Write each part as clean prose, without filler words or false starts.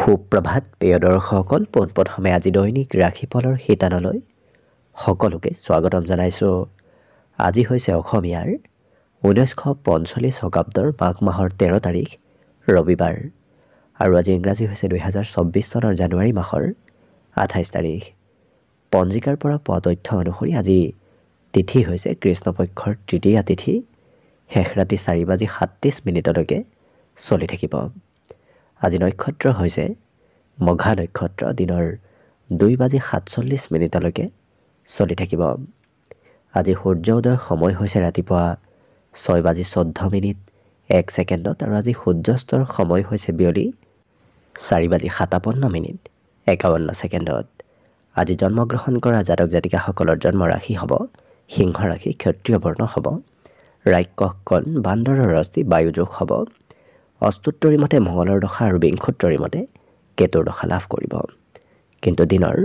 সুপ্ৰভাত প্ৰিয় দৰ্শকসকল, পোনপ্ৰথমে আজি দৈনিক ৰাশিফলৰ শিতানলৈ সকলোকে স্বাগতম জনাইছোঁ। আজি হৈছে অসমীয়াৰ 1945 শকাব্দৰ মাঘ মাহৰ 13 তাৰিখ ৰবিবাৰ আৰু আজি ইংৰাজী হৈছে 2024 চনৰ জানুৱাৰী মাহৰ 28 তাৰিখ। পঞ্জিকাৰ পৰা পোৱা তথ্য অনুসৰি আজি তিথি হৈছে কৃষ্ণপক্ষৰ তৃতীয়া তিথি, শেষ ৰাতি 4:37 চলি থাকিব। আজি নক্ষত্ৰ হৈছে মঘা নক্ষত্ৰ, দিনৰ 2:47 চলি থাকিব। আজি সূৰ্য উদয়ৰ সময় হৈছে ৰাতিপুৱা 6:14 আৰু আজি সূৰ্যাস্তৰ সময় হৈছে বিয়লি 4:57 আজি জন্মগ্ৰহণ কৰা জাতক জাতিকাসকলৰ জন্ম ৰাশি হ'ব সিংহ ৰাশি, ক্ষত্ৰিয় বৰ্ণ হ'ব, ৰাক্ষস কণ, বান্দৰৰ ৰাশি, বায়ুযোগ হ'ব। অস্তুত্তৰী মতে মঙলৰ দশা আৰু বিংশোত্তৰী মতে কেতুৰ দশা লাভ কৰিব। কিন্তু দিনৰ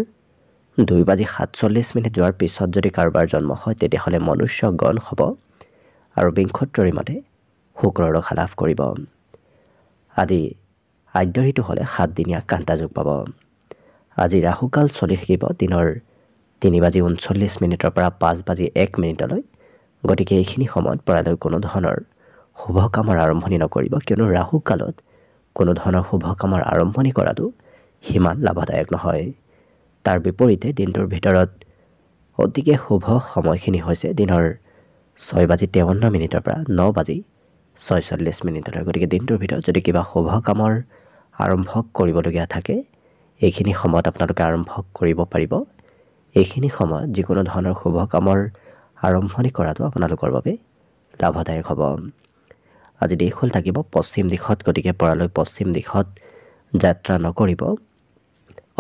2:47 যোৱাৰ পিছত যদি কাৰোবাৰ জন্ম হয় তেতিয়াহ'লে মনুষ্য গণ হ'ব আৰু বিংশোত্তৰী মতে শুক্ৰৰ দশা লাভ কৰিব। আজি আদ্য ঋতু হ'লে 7 দিনীয়া কান্তা যোগ পাব। আজি ৰাহুকাল চলি থাকিব দিনৰ 3:39 পৰা 5:01। গতিকে এইখিনি সময়ত পৰালৈ কোনো ধৰণৰ শুভ কামৰ আৰম্ভণি নকৰিব, কিয়নো ৰাহু কালত কোনো ধৰণৰ শুভ কামৰ আৰম্ভণি কৰাটো সিমান লাভদায়ক নহয়। তাৰ বিপৰীতে দিনটোৰ ভিতৰত অতিকে শুভ সময়খিনি হৈছে দিনৰ 6:53 পৰা 9:46। গতিকে দিনটোৰ ভিতৰত যদি কিবা শুভ কামৰ আৰম্ভ কৰিবলগীয়া থাকে এইখিনি সময়ত আপোনালোকে আৰম্ভ কৰিব পাৰিব। এইখিনি সময়ত যিকোনো ধৰণৰ শুভ কামৰ আৰম্ভণি কৰাটো আপোনালোকৰ বাবে লাভদায়ক হ'ব। আজি দিশ হ'ল থাকিব পশ্চিম দিশত, গতিকে পৰালৈ পশ্চিম দিশত যাত্ৰা নকৰিব।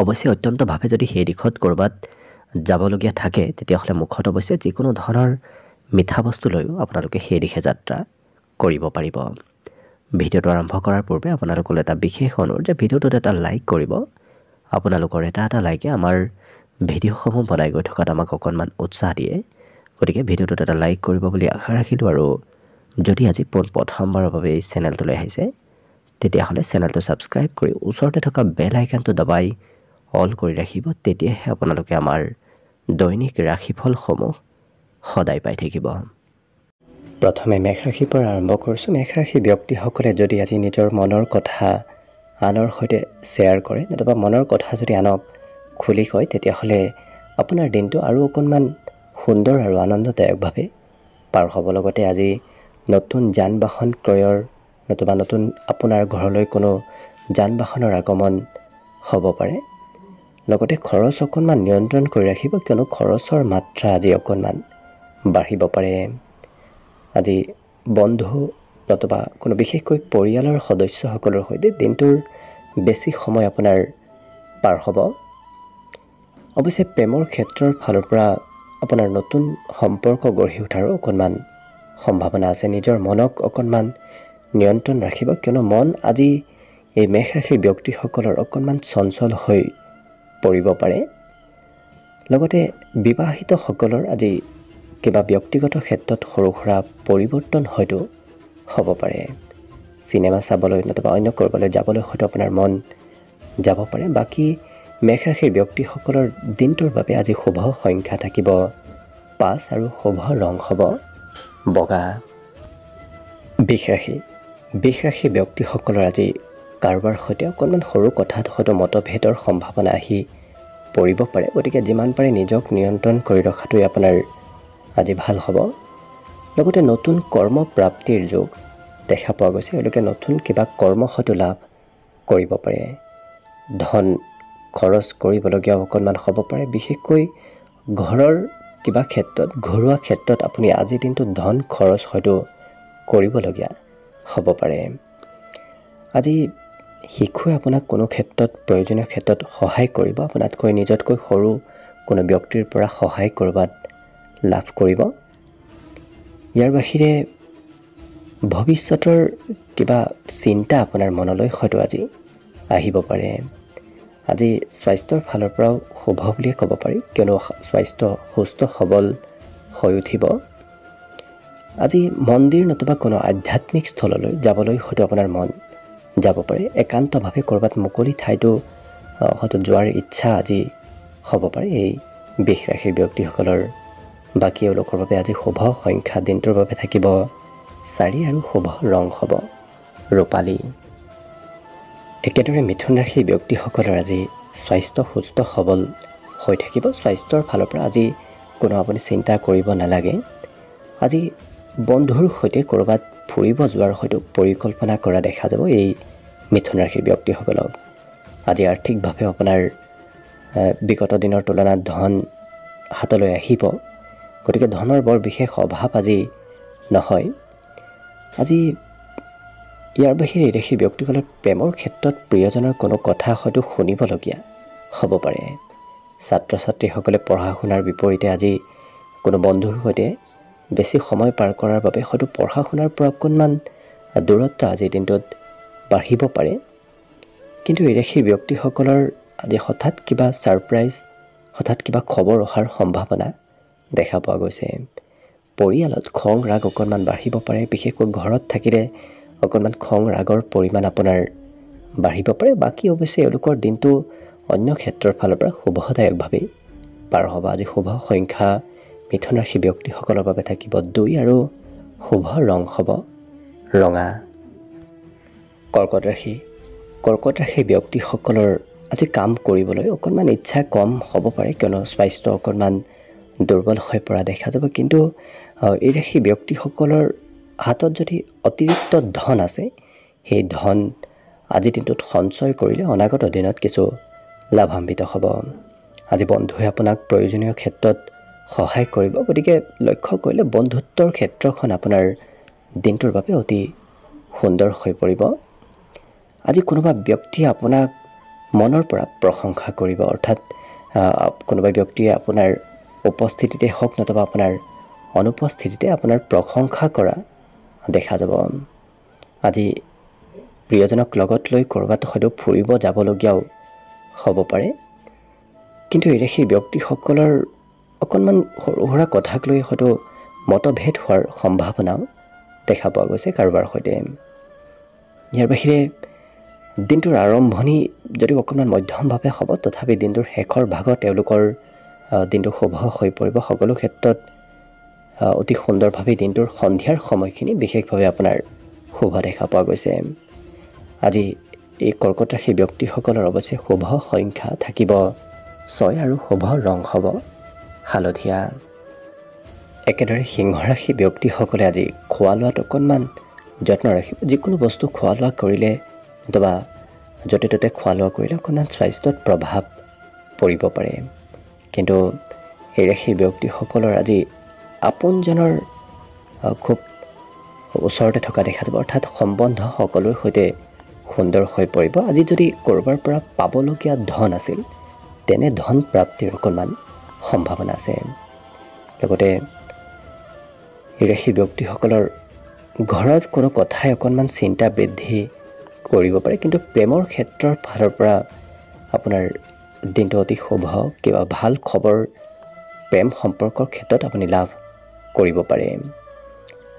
অৱশ্যে অত্যন্তভাৱে যদি সেই দিশত ক'ৰবাত যাবলগীয়া থাকে তেতিয়াহ'লে মুখত অৱশ্যে যিকোনো ধৰণৰ মিঠা বস্তু লৈও আপোনালোকে সেই দিশে যাত্ৰা কৰিব পাৰিব। ভিডিঅ'টো আৰম্ভ কৰাৰ পূৰ্বে আপোনালোকলৈ এটা বিশেষ অনুৰোধ যে ভিডিঅ'টোত এটা লাইক কৰিব। আপোনালোকৰ এটা লাইকে আমাৰ ভিডিঅ'সমূহ বনাই গৈ থকাত আমাক অকণমান উৎসাহ দিয়ে। গতিকে ভিডিঅ'টোত এটা লাইক কৰিব বুলি আশা ৰাখিলোঁ। আৰু যদি আজি প্ৰথমবাৰৰ বাবে এই চেনেলটোলৈ আহিছে তেতিয়াহ'লে চেনেলটো ছাবস্ক্ৰাইব কৰি ওচৰতে থকা বেল আইকনটো দবাই অল কৰি ৰাখিব। তেতিয়াহে আপোনালোকে আমাৰ দৈনিক ৰাশিফলসমূহ সদায় পাই থাকিব। প্ৰথমে মেষ ৰাশিৰ পৰা আৰম্ভ কৰিছোঁ। মেষ ৰাশিৰ ব্যক্তিসকলে যদি আজি নিজৰ মনৰ কথা আনৰ সৈতে শ্বেয়াৰ কৰে, নতুবা মনৰ কথা যদি আনক খুলি কয় তেতিয়াহ'লে আপোনাৰ দিনটো আৰু অকণমান সুন্দৰ আৰু আনন্দদায়কভাৱে পাৰ হ'ব। লগতে আজি নতুন যান বাহন ক্ৰয়ৰ নতুবা নতুন আপোনাৰ ঘৰলৈ কোনো যান বাহনৰ আগমন হ'ব পাৰে। লগতে খৰচ অকণমান নিয়ন্ত্ৰণ কৰি ৰাখিব, কিয়নো খৰচৰ মাত্ৰা আজি অকণমান বাঢ়িব পাৰে। আজি বন্ধু নতুবা কোনো বিশেষকৈ পৰিয়ালৰ সদস্যসকলৰ সৈতে দিনটোৰ বেছি সময় আপোনাৰ পাৰ হ'ব। অৱশ্যে প্ৰেমৰ ক্ষেত্ৰৰ ফালৰ পৰা আপোনাৰ নতুন সম্পৰ্ক গঢ়ি উঠাৰো অকণমান সম্ভাৱনা আছে। নিজৰ মনক অকণমান নিয়ন্ত্ৰণ ৰাখিব, কিয়নো মন আজি এই মেষ ৰাশিৰ ব্যক্তিসকলৰ অকণমান চঞ্চল হৈ পৰিব পাৰে। লগতে বিবাহিতসকলৰ আজি কিবা ব্যক্তিগত ক্ষেত্ৰত সৰু সুৰা পৰিৱৰ্তন হয়তো হ'ব পাৰে। চিনেমা চাবলৈ নতুবা অন্য ক'ৰবালৈ যাবলৈ হয়তো আপোনাৰ মন যাব পাৰে। বাকী মেষ ৰাশিৰ ব্যক্তিসকলৰ দিনটোৰ বাবে আজি শুভ সংখ্যা থাকিব 5 আৰু শুভ ৰং হ'ব বগা। বৃষ ৰাশিৰ ব্যক্তিসকলৰ আজি কাৰোবাৰ সৈতে অকণমান সৰু কথাত হয়তো মতভেদৰ সম্ভাৱনা আহি পৰিব পাৰে। গতিকে যিমান পাৰে নিজক নিয়ন্ত্ৰণ কৰি ৰখাটোৱে আপোনাৰ আজি ভাল হ'ব। লগতে নতুন কৰ্ম প্ৰাপ্তিৰ যোগ দেখা পোৱা গৈছে। এওঁলোকে নতুন কিবা কৰ্ম হয়তো লাভ কৰিব পাৰে। ধন খৰচ কৰিবলগীয়া অকণমান হ'ব পাৰে। বিশেষকৈ ঘৰৰ কিবা ক্ষেত্ৰত, ঘৰুৱা ক্ষেত্ৰত আপুনি আজিৰ দিনটোত ধন খৰচ হয়তো কৰিবলগীয়া হ'ব পাৰে। আজি শিশুৱে আপোনাক কোনো ক্ষেত্ৰত প্ৰয়োজনীয় ক্ষেত্ৰত সহায় কৰিব। আপোনাতকৈ নিজতকৈ সৰু কোনো ব্যক্তিৰ পৰা সহায় ক'ৰবাত লাভ কৰিব। ইয়াৰ বাহিৰে ভৱিষ্যতৰ কিবা চিন্তা আপোনাৰ মনলৈ হয়তো আজি আহিব পাৰে। আজি স্বাস্থ্যৰ ফালৰ পৰাও শুভ বুলিয়ে ক'ব পাৰি, কিয়নো স্বাস্থ্য সুস্থ সবল হৈ উঠিব। আজি মন্দিৰ নতুবা কোনো আধ্যাত্মিক স্থললৈ যাবলৈ হয়তো আপোনাৰ মন যাব পাৰে। একান্তভাৱে ক'ৰবাত মুকলি ঠাইতো হয়তো যোৱাৰ ইচ্ছা আজি হ'ব পাৰে এই বৃষ ৰাশিৰ ব্যক্তিসকলৰ। বাকী এওঁলোকৰ বাবে আজি শুভ সংখ্যা দিনটোৰ বাবে থাকিব 4 আৰু শুভ ৰং হ'ব ৰূপালী। একেদৰে মিথুন ৰাশিৰ ব্যক্তিসকলৰ আজি স্বাস্থ্য সুস্থ সবল হৈ থাকিব। স্বাস্থ্যৰ ফালৰ পৰা আজি কোনো আপুনি চিন্তা কৰিব নালাগে। আজি বন্ধুৰ সৈতে ক'ৰবাত ফুৰিব যোৱাৰ হয়তো পৰিকল্পনা কৰা দেখা যাব এই মিথুন ৰাশিৰ ব্যক্তিসকলক। আজি আৰ্থিকভাৱে আপোনাৰ বিগত দিনৰ তুলনাত ধন হাতলৈ আহিব, গতিকে ধনৰ বৰ বিশেষ অভাৱ আজি নহয়। আজি ইয়াৰ বাহিৰে এই ৰাশিৰ ব্যক্তিসকলৰ প্ৰেমৰ ক্ষেত্ৰত প্ৰিয়জনৰ কোনো কথা হয়তো শুনিবলগীয়া হ'ব পাৰে। ছাত্ৰ ছাত্ৰীসকলে পঢ়া শুনাৰ বিপৰীতে আজি কোনো বন্ধুৰ সৈতে বেছি সময় পাৰ কৰাৰ বাবে হয়তো পঢ়া শুনাৰ পৰা অকণমান দূৰত্ব আজিৰ দিনটোত বাঢ়িব পাৰে। কিন্তু এই ৰাশিৰ ব্যক্তিসকলৰ আজি হঠাৎ কিবা ছাৰপ্ৰাইজ, হঠাৎ কিবা খবৰ অহাৰ সম্ভাৱনা দেখা পোৱা গৈছে। পৰিয়ালত খং ৰাগ অকণমান বাঢ়িব পাৰে, বিশেষকৈ ঘৰত থাকিলে অকণমান খং ৰাগৰ পৰিমাণ আপোনাৰ বাঢ়িব পাৰে। বাকী অৱশ্যে এওঁলোকৰ দিনটো অন্য ক্ষেত্ৰৰ ফালৰ পৰা শুভদায়কভাৱেই পাৰ হ'ব। আজি শুভ সংখ্যা মিথুন ৰাশি ব্যক্তিসকলৰ বাবে থাকিব 2 আৰু শুভ ৰং হ'ব ৰঙা। কৰ্কট ৰাশি ব্যক্তিসকলৰ আজি কাম কৰিবলৈ অকণমান ইচ্ছা কম হ'ব পাৰে, কিয়নো স্বাস্থ্য অকণমান দুৰ্বল হৈ পৰা দেখা যাব। কিন্তু এই ৰাশি ব্যক্তিসকলৰ হাতত যদি অতিৰিক্ত ধন আছে, সেই ধন আজিৰ দিনটোত সঞ্চয় কৰিলে অনাগত দিনত কিছু লাভান্বিত হ'ব। আজি বন্ধুৱে আপোনাক প্ৰয়োজনীয় ক্ষেত্ৰত সহায় কৰিব, গতিকে লক্ষ্য কৰিলে বন্ধুত্বৰ ক্ষেত্ৰখন আপোনাৰ দিনটোৰ বাবে অতি সুন্দৰ হৈ পৰিব। আজি কোনোবা ব্যক্তিয়ে আপোনাক মনৰ পৰা প্ৰশংসা কৰিব, অৰ্থাৎ কোনোবা ব্যক্তিয়ে আপোনাৰ উপস্থিতিতে হওক নতুবা আপোনাৰ অনুপস্থিতিতে আপোনাৰ প্ৰশংসা কৰা দেখা যাব। আজি প্ৰিয়জনক লগত লৈ ক'ৰবাত হয়তো ফুৰিব যাবলগীয়াও হ'ব পাৰে। কিন্তু এই ৰাশিৰ ব্যক্তিসকলৰ অকণমান সৰু সুৰা কথাক লৈ হয়তো মতভেদ হোৱাৰ সম্ভাৱনাও দেখা পোৱা গৈছে কাৰোবাৰ সৈতে। ইয়াৰ বাহিৰে দিনটোৰ আৰম্ভণি যদিও অকণমান মধ্যমভাৱে হ'ব, তথাপি দিনটোৰ শেষৰ ভাগত তেওঁলোকৰ দিনটো শুভ হৈ পৰিব। সকলো ক্ষেত্ৰত অতি সুন্দৰভাৱে দিনটোৰ সন্ধিয়াৰ সময়খিনি বিশেষভাৱে আপোনাৰ শুভ দেখা পোৱা গৈছে। আজি এই কৰ্কট ৰাশি ব্যক্তিসকলৰ অৱশ্যে শুভ সংখ্যা থাকিব 6 আৰু শুভ ৰং হ'ব হালধীয়া। একেদৰে সিংহ ৰাশি ব্যক্তিসকলে আজি খোৱা লোৱাত অকণমান যত্ন ৰাখিব। যিকোনো বস্তু খোৱা লোৱা কৰিলে অথবা য'তে ত'তে খোৱা লোৱা কৰিলে অকণমান স্বাস্থ্যত প্ৰভাৱ পৰিব পাৰে। কিন্তু এই ৰাশি ব্যক্তিসকলৰ আজি আপোনজনৰ খুব ওচৰতে থকা দেখা যাব, অৰ্থাৎ সম্বন্ধ সকলোৰে সৈতে সুন্দৰ হৈ পৰিব। আজি যদি ক'ৰবাৰ পৰা পাবলগীয়া ধন আছিল, তেনে ধন প্ৰাপ্তিৰ অকণমান সম্ভাৱনা আছে। লগতে এই ৰাশি ব্যক্তিসকলৰ ঘৰত কোনো কথাই অকণমান চিন্তা বৃদ্ধি কৰিব পাৰে। কিন্তু প্ৰেমৰ ক্ষেত্ৰৰ ফালৰ পৰা আপোনাৰ দিনটো অতি শুভ, কিবা ভাল খবৰ প্ৰেম সম্পৰ্কৰ ক্ষেত্ৰত আপুনি লাভ কৰিব পাৰে।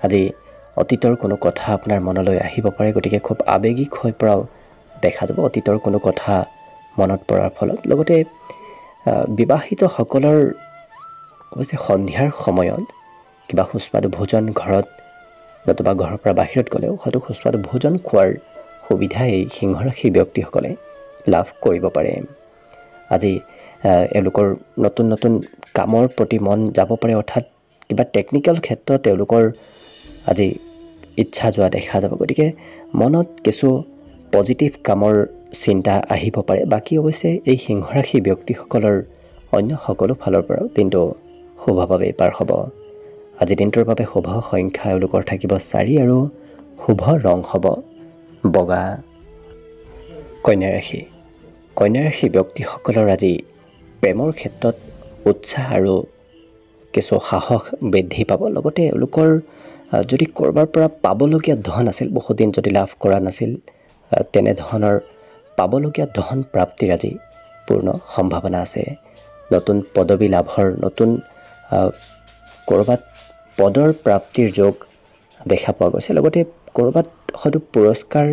আজি অতীতৰ কোনো কথা আপোনাৰ মনলৈ আহিব পাৰে, গতিকে খুব আৱেগিক হৈ পৰাও দেখা যাব অতীতৰ কোনো কথা মনত পৰাৰ ফলত। লগতে বিবাহিতসকলৰ অৱশ্যে সন্ধিয়াৰ সময়ত কিবা সুস্বাদু ভোজন ঘৰত নতুবা ঘৰৰ পৰা বাহিৰত গ'লেও হয়তো সুস্বাদু ভোজন খোৱাৰ সুবিধা এই সিংহ ৰাশিৰ ব্যক্তিসকলে লাভ কৰিব পাৰে। আজি এওঁলোকৰ নতুন নতুন কামৰ প্ৰতি মন যাব পাৰে, অৰ্থাৎ কিবা টেকনিকেল ক্ষেত্ৰত তেওঁলোকৰ আজি ইচ্ছা যোৱা দেখা যাব। গতিকে মনত কিছু পজিটিভ কামৰ চিন্তা আহিব পাৰে। বাকী অৱশ্যে এই সিংহ ৰাশি ব্যক্তিসকলৰ অন্য সকলো ফালৰ পৰাও দিনটো শুভভাৱে পাৰ হ'ব। আজি দিনটোৰ বাবে শুভ সংখ্যা এওঁলোকৰ থাকিব 4 আৰু শুভ ৰং হ'ব বগা। কন্যা ৰাশি ব্যক্তিসকলৰ আজি প্ৰেমৰ ক্ষেত্ৰত উৎসাহ আৰু কিছু সাহস বৃদ্ধি পাব। লগতে এওঁলোকৰ যদি ক'ৰবাৰ পৰা পাবলগীয়া ধন আছিল, বহুদিন যদি লাভ কৰা নাছিল, তেনেধৰণৰ পাবলগীয়া ধন প্ৰাপ্তিৰ আজি পূৰ্ণ সম্ভাৱনা আছে। নতুন পদবী লাভৰ, নতুন ক'ৰবাত পদৰ প্ৰাপ্তিৰ যোগ দেখা পোৱা গৈছে। লগতে ক'ৰবাত হয়তো পুৰস্কাৰ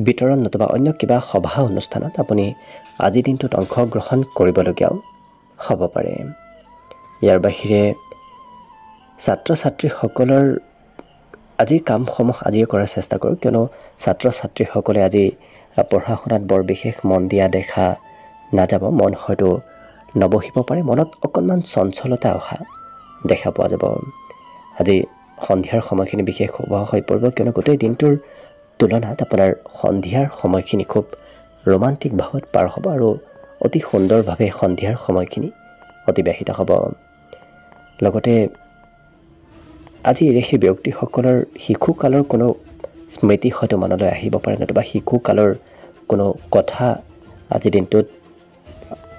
বিতৰণ নতুবা অন্য কিবা সভা অনুষ্ঠানত আপুনি আজিৰ দিনটোত অংশগ্ৰহণ কৰিবলগীয়াও হ'ব পাৰে। ইয়াৰ বাহিৰে ছাত্ৰ ছাত্ৰীসকলৰ আজিৰ কামসমূহ আজিয়ে কৰাৰ চেষ্টা কৰোঁ, কিয়নো ছাত্ৰ ছাত্ৰীসকলে আজি পঢ়া শুনাত বৰ বিশেষ মন দিয়া দেখা নাযাব। মন হয়তো নবহিব পাৰে, মনত অকণমান চঞ্চলতা অহা দেখা পোৱা যাব। আজি সন্ধিয়াৰ সময়খিনি বিশেষ শুভ হৈ পৰিব, কিয়নো গোটেই দিনটোৰ তুলনাত আপোনাৰ সন্ধিয়াৰ সময়খিনি খুব ৰোমান্টিক ভাৱত পাৰ হ'ব আৰু অতি সুন্দৰভাৱে সন্ধিয়াৰ সময়খিনি অতিবাহিত হ'ব। লগতে আজি সেই ব্যক্তিসকলৰ শিশুকালৰ কোনো স্মৃতি হয়তো মনলৈ আহিব পাৰে, নতুবা শিশুকালৰ কোনো কথা আজিৰ দিনটোত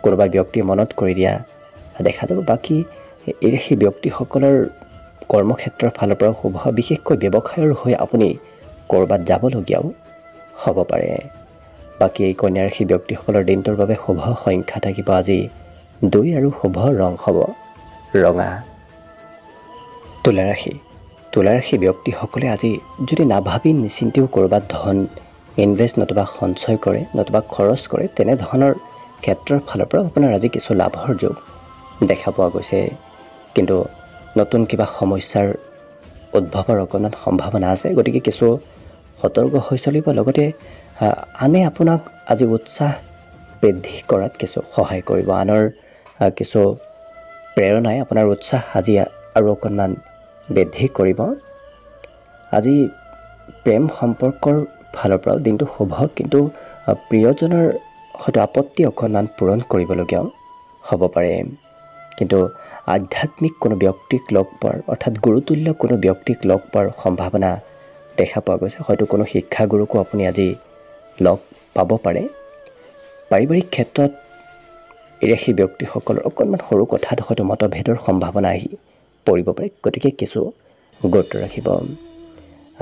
কোনোবা ব্যক্তিয়ে মনত কৰি দিয়া দেখা যাব। বাকী সেই ব্যক্তিসকলৰ কৰ্মক্ষেত্ৰৰ ফালৰ পৰাও শুভ, বিশেষকৈ ব্যৱসায়ৰ হৈ আপুনি ক'ৰবাত যাবলগীয়াও হ'ব পাৰে। বাকী এই কন্যা ৰাশি ব্যক্তিসকলৰ দিনটোৰ বাবে শুভ সংখ্যা থাকিব আজি 2 আৰু শুভ ৰং হ'ব ৰঙা। তুলা ৰাশি ব্যক্তিসকলে আজি যদি নাভাবি নিচিন্তেও ক'ৰবাত ধন ইনভেষ্ট নতুবা সঞ্চয় কৰে নতুবা খৰচ কৰে, তেনেধৰণৰ ক্ষেত্ৰৰ ফালৰ পৰা আপোনাৰ আজি কিছু লাভৰ যোগ দেখা পোৱা গৈছে। কিন্তু নতুন কিবা সমস্যাৰ উদ্ভৱৰ অকণমান সম্ভাৱনা আছে, গতিকে কিছু সতৰ্ক হৈ চলিব। লগতে আনে আপোনাক আজি উৎসাহ বৃদ্ধি কৰাত কিছু সহায় কৰিব। আনৰ কিছু প্ৰেৰণাই আপোনাৰ উৎসাহ আজি আৰু অকণমান বৃদ্ধি কৰিব। আজি প্ৰেম সম্পৰ্কৰ ফালৰ পৰাও দিনটো শুভ, কিন্তু প্ৰিয়জনৰ হয়তো আপত্তি অকণমান পূৰণ কৰিবলগীয়াও হ'ব পাৰে। কিন্তু আধ্যাত্মিক কোনো ব্যক্তিক লগ পোৱাৰ অৰ্থাৎ গুৰুতুল্য কোনো ব্যক্তিক লগ পোৱাৰ সম্ভাৱনা দেখা পোৱা গৈছে। হয়তো কোনো শিক্ষাগুৰুকো আপুনি আজি লগ পাব পাৰে। পাৰিবাৰিক ক্ষেত্ৰত সেই ব্যক্তিসকলৰ অকণমান সৰু কথাত হয়তো মতভেদৰ সম্ভাৱনা আহি পৰিব পাৰে, গতিকে কিছু গুৰুত্ব ৰাখিব।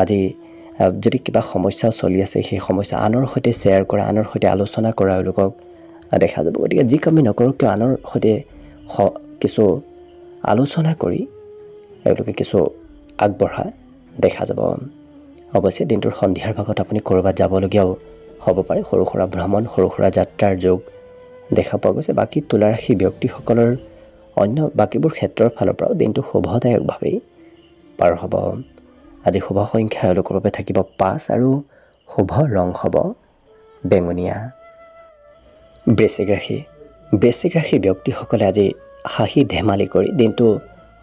আজি যদি কিবা সমস্যা চলি আছে, সেই সমস্যা আনৰ সৈতে শ্বেয়াৰ কৰা, আনৰ সৈতে আলোচনা কৰা এওঁলোকক দেখা যাব। গতিকে যি কামেই নকৰক কিয় আনৰ সৈতে কিছু আলোচনা কৰি এওঁলোকে কিছু আগবঢ়া দেখা যাব। অৱশ্যে দিনটোৰ সন্ধিয়াৰ ভাগত আপুনি ক'ৰবাত যাবলগীয়াও হ'ব পাৰে। সৰু সুৰা ভ্ৰমণ, সৰু সুৰা যাত্ৰাৰ যোগ দেখা পোৱা গৈছে। বাকী তুলা ৰাশি ব্যক্তিসকলৰ অন্য বাকীবোৰ ক্ষেত্ৰৰ ফালৰ পৰাও দিনটো শুভদায়কভাৱেই পাৰ হ'ব। আজি শুভ সংখ্যা এওঁলোকৰ বাবে থাকিব 5 আৰু শুভ ৰং হ'ব বেঙুনীয়া। বৃশ্চিক ৰাশি ব্যক্তিসকলে আজি হাঁহি ধেমালি কৰি দিনটো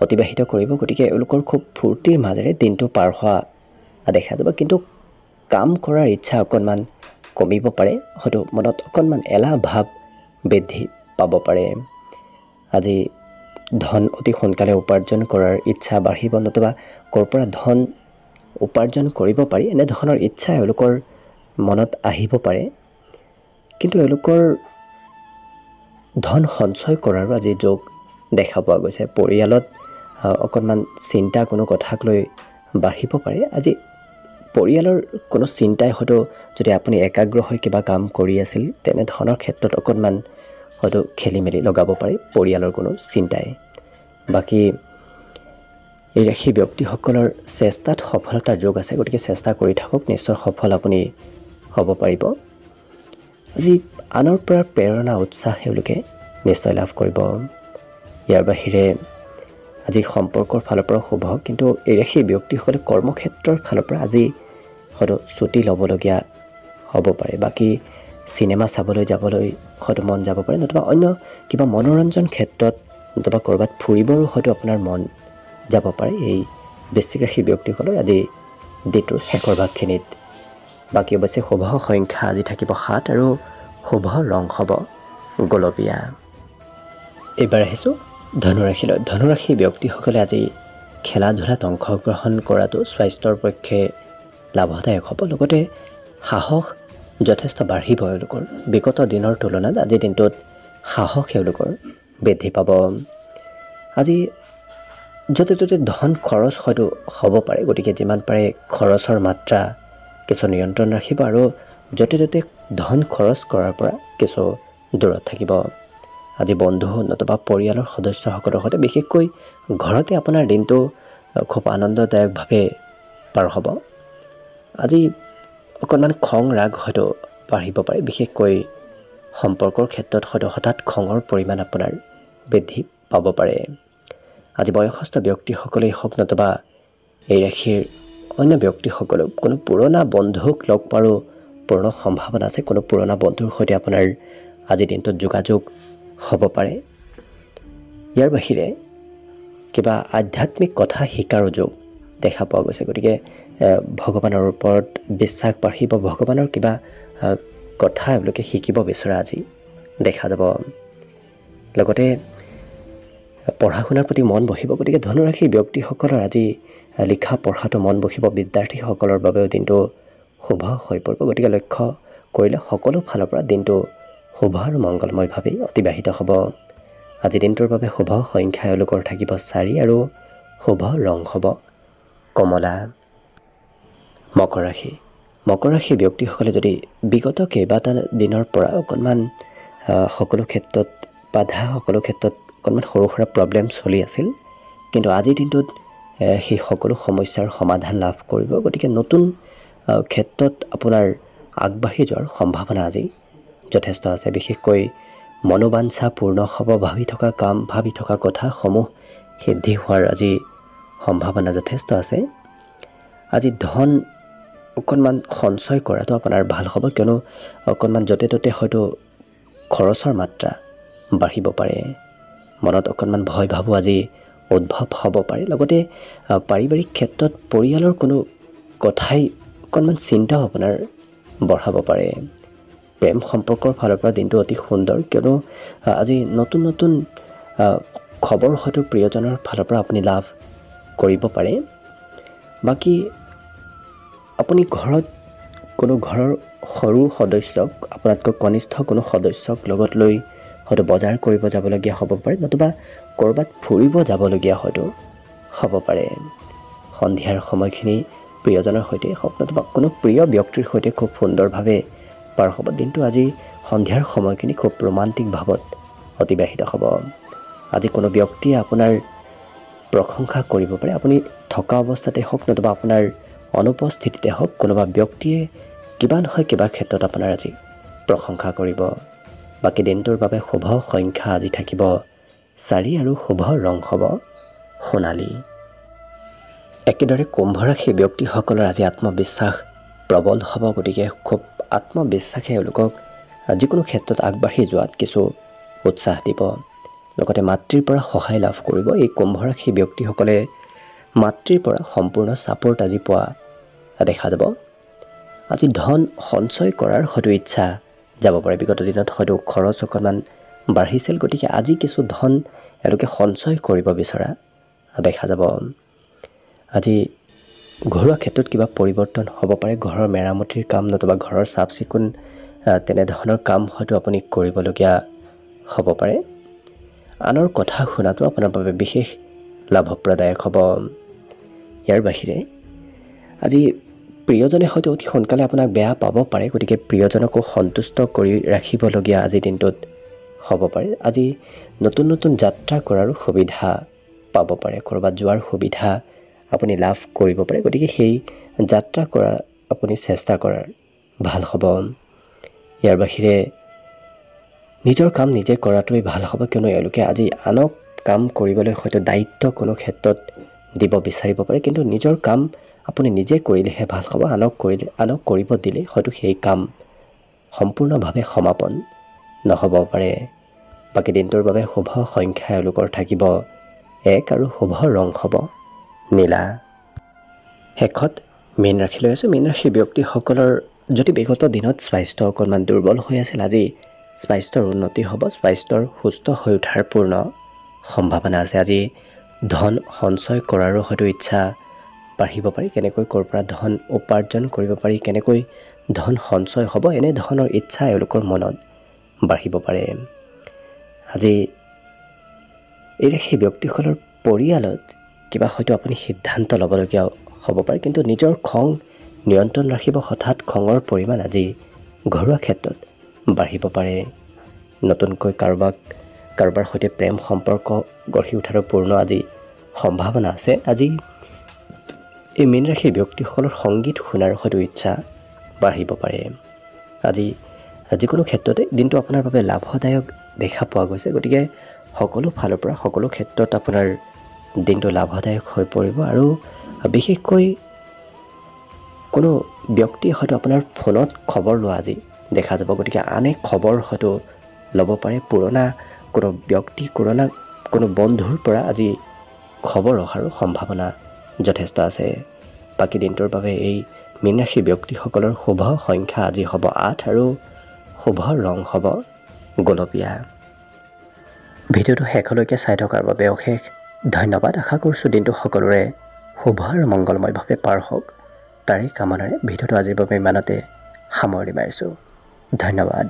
অতিবাহিত কৰিব, গতিকে এওঁলোকৰ খুব ফূৰ্তিৰ মাজেৰে দিনটো পাৰ হোৱা দেখা যাব। কিন্তু কাম কৰাৰ ইচ্ছা অকণমান কমিব পাৰে, হয়তো মনত অকণমান এলাহ ভাৱ বৃদ্ধি পাব পাৰে। আজি ধন অতি সোনকালে উপাৰ্জন কৰাৰ ইচ্ছা বাঢ়িব, নতুবা ক'ৰ পৰা ধন উপাৰ্জন কৰিব পাৰি এনেধৰণৰ ইচ্ছা এওঁলোকৰ মনত আহিব পাৰে। কিন্তু এওঁলোকৰ ধন সঞ্চয় কৰাৰো আজি যোগ দেখা পোৱা গৈছে। পৰিয়ালত অকণমান চিন্তা কোনো কথাক লৈ বাঢ়িব পাৰে। আজি পৰিয়ালৰ কোনো চিন্তাই হয়তো যদি আপুনি একাগ্ৰ হৈ কিবা কাম কৰি আছিল, তেনেধৰণৰ ক্ষেত্ৰত অকণমান হয়তো খেলি মেলি লগাব পাৰে পৰিয়ালৰ কোনো চিন্তাই। বাকী সেই ব্যক্তিসকলৰ চেষ্টাত সফলতাৰ যোগ আছে, গতিকে চেষ্টা কৰি থাকক, নিশ্চয় সফল আপুনি হ'ব পাৰিব। আজি আনৰ পৰা প্ৰেৰণা উৎসাহ এওঁলোকে নিশ্চয় লাভ কৰিব। ইয়াৰ বাহিৰে আজি সম্পৰ্কৰ ফালৰ পৰা শুভ, কিন্তু সেই ব্যক্তিসকলে কৰ্মক্ষেত্ৰৰ ফালৰ পৰা আজি হয়তো ছুটি ল'বলগীয়া হ'ব পাৰে। বাকী চিনেমা চাবলৈ যাবলৈ হয়তো মন যাব পাৰে, নতুবা অন্য কিবা মনোৰঞ্জন ক্ষেত্ৰত নতুবা ক'ৰবাত ফুৰিবৰো হয়তো আপোনাৰ মন যাব পাৰে এই বৃশ্চিক ৰাশি ব্যক্তিসকলৰ আজি দিনটোৰ শেষৰ ভাগখিনিত। বাকী অৱশ্যে শুভ সংখ্যা আজি থাকিব 7 আৰু শুভ ৰং হ'ব গোলপীয়া। এইবাৰ আহিছোঁ ধনুৰাশিলৈ। ধনুৰাশি ব্যক্তিসকলে আজি খেলা ধূলাত অংশগ্ৰহণ কৰাটো স্বাস্থ্যৰ পক্ষে লাভদায়ক হ'ব। লগতে সাহস যথেষ্ট বাঢ়িব এওঁলোকৰ। বিগত দিনৰ তুলনাত আজিৰ দিনটোত সাহস এওঁলোকৰ বৃদ্ধি পাব। আজি য'তে ত'তে ধন খৰচ হয়তো হ'ব পাৰে, গতিকে যিমান পাৰে খৰচৰ মাত্ৰা কিছু নিয়ন্ত্ৰণ ৰাখিব আৰু য'তে ত'তে ধন খৰচ কৰাৰ পৰা কিছু দূৰত থাকিব। আজি বন্ধু নতুবা পৰিয়ালৰ সদস্যসকলৰ সৈতে, বিশেষকৈ ঘৰতে আপোনাৰ দিনটো খুব আনন্দদায়কভাৱে পাৰ হ'ব। আজি অকণমান খং ৰাগ হয়তো বাঢ়িব পাৰে, বিশেষকৈ সম্পৰ্কৰ ক্ষেত্ৰত হয়তো হঠাৎ খঙৰ পৰিমাণ আপোনাৰ বৃদ্ধি পাব পাৰে। আজি বয়সস্থ ব্যক্তিসকলেই হওক নতুবা এই ৰাশিৰ অন্য ব্যক্তিসকলেও কোনো পুৰণা বন্ধুক লগ পোৱাৰো পূৰ্ণ সম্ভাৱনা আছে। কোনো পুৰণা বন্ধুৰ সৈতে আপোনাৰ আজিৰ দিনটোত যোগাযোগ হ'ব পাৰে। ইয়াৰ বাহিৰে কিবা আধ্যাত্মিক কথা শিকাৰো যোগ দেখা পোৱা গৈছে। গতিকে ভগৱানৰ ওপৰত বিশ্বাস বাঢ়িব, ভগৱানৰ কিবা কথা এওঁলোকে শিকিব বিচৰা আজি দেখা যাব। লগতে পঢ়া শুনাৰ প্ৰতি মন বহিব। গতিকে ধনুৰাশিৰ ব্যক্তিসকলৰ আজি লিখা পঢ়াটো মন বহিব। বিদ্যাৰ্থীসকলৰ বাবেও দিনটো শুভ হৈ পৰিব। গতিকে লক্ষ্য কৰিলে সকলো ফালৰ পৰা দিনটো শুভ আৰু মংগলময়ভাৱে অতিবাহিত হ'ব। আজি দিনটোৰ বাবে শুভ সংখ্যা এওঁলোকৰ থাকিব 4 আৰু শুভ ৰং হ'ব কমলা। মকৰ ৰাশি। মকৰ ৰাশিৰ ব্যক্তিসকলে যদি বিগত কেইবাটা দিনৰ পৰা অকণমান সকলো ক্ষেত্ৰত বাধা, সকলো ক্ষেত্ৰত অকণমান সৰু সুৰা প্ৰব্লেম চলি আছিল, কিন্তু আজিৰ দিনটোত সেই সকলো সমস্যাৰ সমাধান লাভ কৰিব। গতিকে নতুন ক্ষেত্ৰত আপোনাৰ আগবাঢ়ি যোৱাৰ সম্ভাৱনা আজি যথেষ্ট আছে। বিশেষকৈ মনোবাঞ্ছা পূৰ্ণ হ'ব, ভাবি থকা কাম, ভাবি থকা কথাসমূহ সিদ্ধি হোৱাৰ আজি সম্ভাৱনা যথেষ্ট আছে। আজি ধন অকণমান সঞ্চয় কৰাটো আপোনাৰ ভাল হ'ব, কিয়নো অকণমান য'তে ত'তে হয়তো খৰচৰ মাত্ৰা বাঢ়িব পাৰে। মনত অকণমান ভয় ভাবো আজি উদ্ভৱ হ'ব পাৰে। লগতে পাৰিবাৰিক ক্ষেত্ৰত পৰিয়ালৰ কোনো কথাই অকণমান চিন্তাও আপোনাৰ বঢ়াব পাৰে। প্ৰেম সম্পৰ্কৰ ফালৰ পৰা দিনটো অতি সুন্দৰ, কিয়নো আজি নতুন নতুন খবৰ হয়তো প্ৰিয়জনৰ ফালৰ পৰা আপুনি লাভ কৰিব পাৰে। বাকী আপুনি ঘৰত কোনো ঘৰৰ সৰু সদস্যক, আপোনাতকৈ কনিষ্ঠ কোনো সদস্যক লগত লৈ হয়তো বজাৰ কৰিব যাবলগীয়া হ'ব পাৰে, নতুবা ক'ৰবাত ফুৰিব যাবলগীয়া হয়তো হ'ব পাৰে। সন্ধিয়াৰ সময়খিনি প্ৰিয়জনৰ সৈতে হওক নতুবা কোনো প্ৰিয় ব্যক্তিৰ সৈতে খুব সুন্দৰভাৱে পাৰ হ'ব। দিনটো আজি সন্ধিয়াৰ সময়খিনি খুব ৰোমান্টিক ভাৱত অতিবাহিত হ'ব। আজি কোনো ব্যক্তিয়ে আপোনাৰ প্ৰশংসা কৰিব পাৰে। আপুনি থকা অৱস্থাতে হওক নতুবা আপোনাৰ অনুপস্থিতিতে হওক, কোনোবা ব্যক্তিয়ে কিবা নহয় কিবা ক্ষেত্ৰত আপোনাৰ আজি প্ৰশংসা কৰিব। বাকী দিনটোৰ বাবে শুভ সংখ্যা আজি থাকিব 4 আৰু শুভ ৰং হ'ব সোণালী। একেদৰে কুম্ভ ৰাশিৰ ব্যক্তিসকলৰ আজি আত্মবিশ্বাস প্ৰবল হ'ব। গতিকে খুব আত্মবিশ্বাসে এওঁলোকক যিকোনো ক্ষেত্ৰত আগবাঢ়ি যোৱাত কিছু উৎসাহ দিব। লগতে মাতৃৰ পৰা সহায় লাভ কৰিব। এই কুম্ভ ৰাশিৰ ব্যক্তিসকলে মাতৃৰ পৰা সম্পূৰ্ণ ছাপোৰ্ট আজি পোৱা দেখা যাব। আজি ধন সঞ্চয় কৰাৰ হয়তো ইচ্ছা যাব পাৰে। বিগত দিনত হয়তো খৰচ অকণমান বাঢ়িছিল, গতিকে আজি কিছু ধন এওঁলোকে সঞ্চয় কৰিব বিচৰা দেখা যাব। আজি ঘৰুৱা ক্ষেত্ৰত কিবা পৰিৱৰ্তন হ'ব পাৰে। ঘৰৰ মেৰামতিৰ কাম নতুবা ঘৰৰ চাফ চিকুণ তেনেধৰণৰ কাম হয়তো আপুনি কৰিবলগীয়া হ'ব পাৰে। আনৰ কথা শুনাটো আপোনাৰ বাবে বিশেষ লাভপ্ৰদায়ক হ'ব। ইয়াৰ বাহিৰে আজি প্ৰিয়জনে হয়তো অতি সোনকালে আপোনাক বেয়া পাব পাৰে। গতিকে প্ৰিয়জনকো সন্তুষ্ট কৰি ৰাখিবলগীয়া আজিৰ দিনটোত হ'ব পাৰে। আজি নতুন নতুন যাত্ৰা কৰাৰো সুবিধা পাব পাৰে। ক'ৰবাত যোৱাৰ সুবিধা আপুনি লাভ কৰিব পাৰে। গতিকে সেই যাত্ৰা কৰা আপুনি চেষ্টা কৰাৰ ভাল হ'ব। ইয়াৰ বাহিৰে নিজৰ কাম নিজে কৰাটোৱেই ভাল হ'ব, কিয়নো এওঁলোকে আজি আনক কাম কৰিবলৈ হয়তো দায়িত্ব কোনো ক্ষেত্ৰত দিব বিচাৰিব পাৰে, কিন্তু নিজৰ কাম আপুনি নিজে কৰিলেহে ভাল হ'ব। আনক কৰিব দিলে হয়তো সেই কাম সম্পূৰ্ণভাৱে সমাপন নহ'ব পাৰে। বাকী দিনটোৰ বাবে শুভ সংখ্যা এওঁলোকৰ থাকিব 1 আৰু শুভ ৰং হ'ব নীলা। শেষত মীন ৰাশিলৈ আছোঁ। মীন ৰাশিৰ ব্যক্তিসকলৰ যদি বিগত দিনত স্বাস্থ্য অকণমান দুৰ্বল হৈ আছিল, আজি স্বাস্থ্যৰ উন্নতি হ'ব। স্বাস্থ্যৰ সুস্থ হৈ উঠাৰ পূৰ্ণ সম্ভাৱনা আছে। আজি ধন সঞ্চয় কৰাৰো হয়তো ইচ্ছা বাঢ়িব পাৰি। কেনেকৈ ক'ৰ পৰা ধন উপাৰ্জন কৰিব পাৰি, কেনেকৈ ধন সঞ্চয় হ'ব, এনে ধৰণৰ ইচ্ছা এওঁলোকৰ মনত বাঢ়িব পাৰে। আজি এই ৰাশিৰ ব্যক্তিসকলৰ পৰিয়ালত কিবা হয়তো আপুনি সিদ্ধান্ত ল'বলগীয়া হ'ব পাৰে, কিন্তু নিজৰ খং নিয়ন্ত্ৰণ ৰাখিব। হঠাৎ খঙৰ পৰিমাণ আজি ঘৰুৱা ক্ষেত্ৰত বাঢ়িব পাৰে। নতুনকৈ কাৰোবাৰ সৈতে প্ৰেম সম্পৰ্ক গঢ়ি উঠাৰো পূৰ্ণ আজি সম্ভাৱনা আছে। আজি এই মীন ৰাশিৰ ব্যক্তিসকলৰ সংগীত শুনাৰ হয়তো ইচ্ছা বাঢ়িব পাৰে। আজি যিকোনো ক্ষেত্ৰতে দিনটো আপোনাৰ বাবে লাভদায়ক দেখা পোৱা গৈছে। গতিকে সকলো ফালৰ পৰা সকলো ক্ষেত্ৰত আপোনাৰ দিনটো লাভদায়ক হৈ পৰিব। আৰু বিশেষকৈ কোনো ব্যক্তিয়ে হয়তো আপোনাৰ ফোনত খবৰ লোৱা আজি দেখা যাব। গতিকে আন এক খবৰ হয়তো ল'ব পাৰে। পুৰণা কোনো ব্যক্তি কোনো বন্ধুৰ পৰা আজি খবৰ অহাৰো সম্ভাৱনা যথেষ্ট আছে। বাকী দিনটোৰ বাবে এই মীন ৰাশিৰ ব্যক্তিসকলৰ শুভ সংখ্যা আজি হ'ব 8 আৰু শুভ ৰং হ'ব গোলপীয়া। ভিডিঅ'টো শেষলৈকে চাই থকাৰ বাবে অশেষ ধন্যবাদ। আশা কৰিছোঁ দিনটো সকলোৰে শুভ আৰু মংগলময়ভাৱে পাৰ হওক। তাৰে কামনাৰে ভিডিঅ'টো আজিৰ বাবে ইমানতে সামৰণি মাৰিছোঁ। ধন্যবাদ।